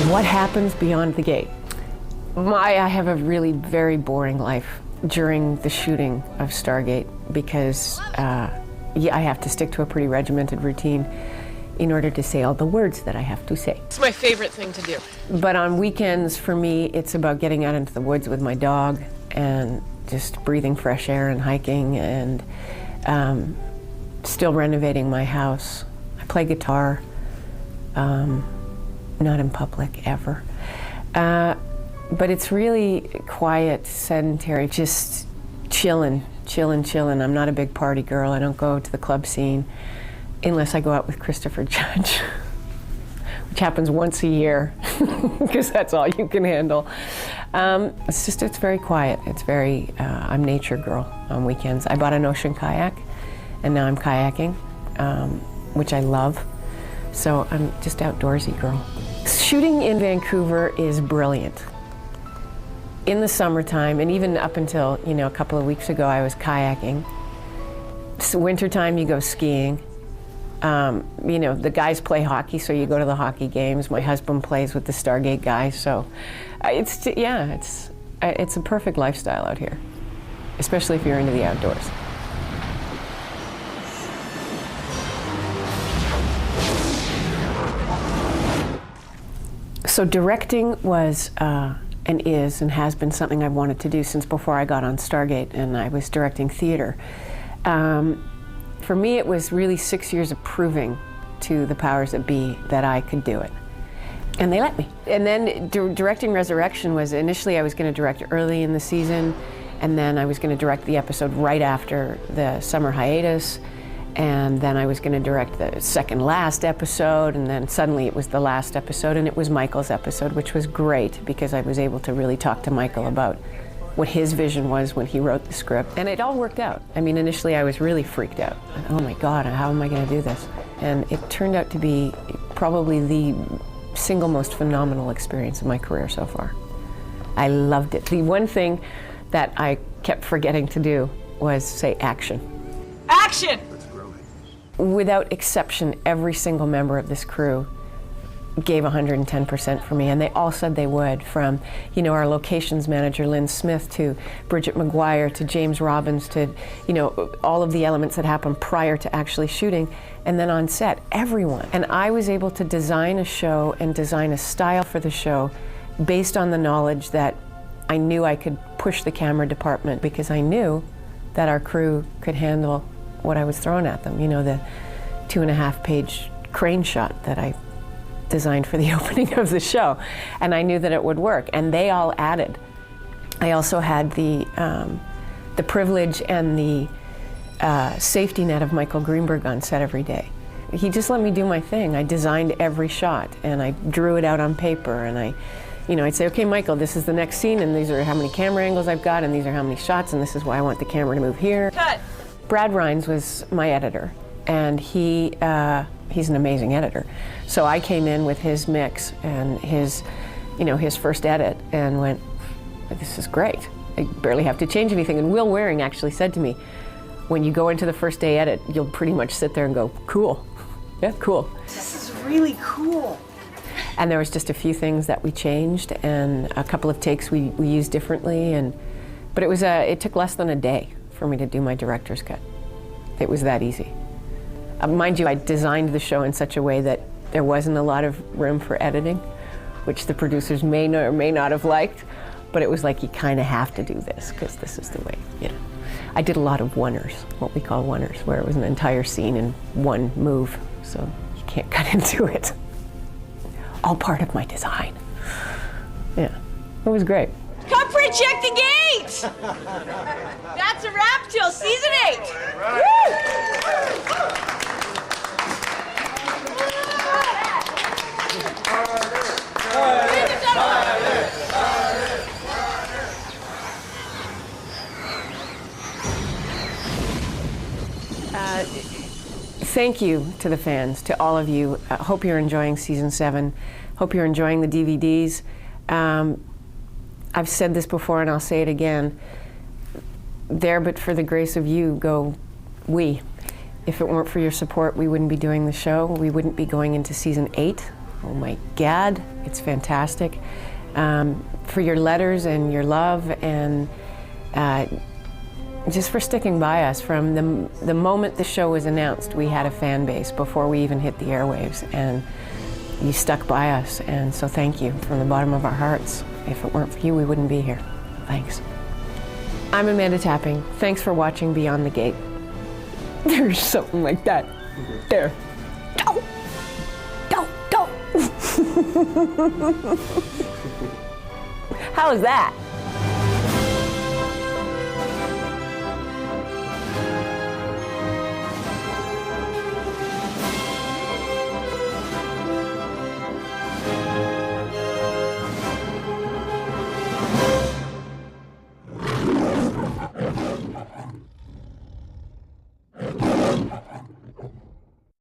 What happens beyond the gate? I have a really very boring life during the shooting of Stargate because I have to stick to a pretty regimented routine in order to say all the words that I have to say. It's my favorite thing to do. But on weekends, for me, it's about getting out into the woods with my dog and just breathing fresh air and hiking and still renovating my house. I play guitar, not in public ever. But it's really quiet, sedentary, just chillin'. I'm not a big party girl. I don't go to the club scene unless I go out with Christopher Judge, which happens once a year, because that's all you can handle. It's very quiet. It's very, I'm nature girl on weekends. I bought an ocean kayak, and now I'm kayaking, which I love. So I'm just outdoorsy girl. Shooting in Vancouver is brilliant. In the summertime, and even up until, a couple of weeks ago, I was kayaking. So wintertime, you go skiing. The guys play hockey, so you go to the hockey games. My husband plays with the Stargate guys, so it's a perfect lifestyle out here, especially if you're into the outdoors. So directing was and is and has been something I've wanted to do since before I got on Stargate, and I was directing theater. For me, it was really 6 years of proving to the powers that be that I could do it. And they let me. And then directing Resurrection was, initially I was going to direct early in the season, and then I was going to direct the episode right after the summer hiatus, and then I was going to direct the second last episode, and then suddenly it was the last episode, and it was Michael's episode, which was great because I was able to really talk to Michael about what his vision was when he wrote the script. And it all worked out. I mean, initially I was really freaked out. Oh my God, how am I going to do this? And it turned out to be probably the single most phenomenal experience of my career so far. I loved it. The one thing that I kept forgetting to do was say action. Action! Without exception, every single member of this crew gave 110% for me, and they all said they would, from our locations manager Lynn Smith to Bridget McGuire to James Robbins to all of the elements that happened prior to actually shooting, and then on set, everyone. And I was able to design a show and design a style for the show based on the knowledge that I knew I could push the camera department, because I knew that our crew could handle what I was throwing at them. The 2.5-page crane shot that I designed for the opening of the show, and I knew that it would work, and they all added. I also had the privilege and the safety net of Michael Greenberg on set every day. He just let me do my thing. I designed every shot, and I drew it out on paper, and I'd say, okay, Michael, this is the next scene, and these are how many camera angles I've got, and these are how many shots, and this is why I want the camera to move here. Cut! Brad Rhines was my editor, and he's an amazing editor. So I came in with his mix and his first edit and went, this is great. I barely have to change anything. And Will Waring actually said to me, when you go into the first day edit, you'll pretty much sit there and go, cool. Yeah, cool. This is really cool. And there was just a few things that we changed, and a couple of takes we used differently, but it took less than a day for me to do my director's cut. It was that easy. Mind you, I designed the show in such a way that there wasn't a lot of room for editing, which the producers may or may not have liked, but it was like, you kind of have to do this because this is the way, I did a lot of oneers, what we call oneers, where it was an entire scene in one move, so you can't cut into it. All part of my design. Yeah, it was great. Come pre-check the gate! That's a wrap till season 8. Thank you to the fans, to all of you. Hope you're enjoying season 7. Hope you're enjoying the DVDs. I've said this before and I'll say it again. There but for the grace of you go we. If it weren't for your support, we wouldn't be doing the show. We wouldn't be going into season 8 oh my God, it's fantastic. For your letters and your love, and just for sticking by us. From the moment the show was announced, we had a fan base before we even hit the airwaves, and you stuck by us, and so thank you from the bottom of our hearts. If it weren't for you, we wouldn't be here. Thanks. I'm Amanda Tapping. Thanks for watching Beyond the Gate. There's something like that. There. Go! Go! Go! How was that?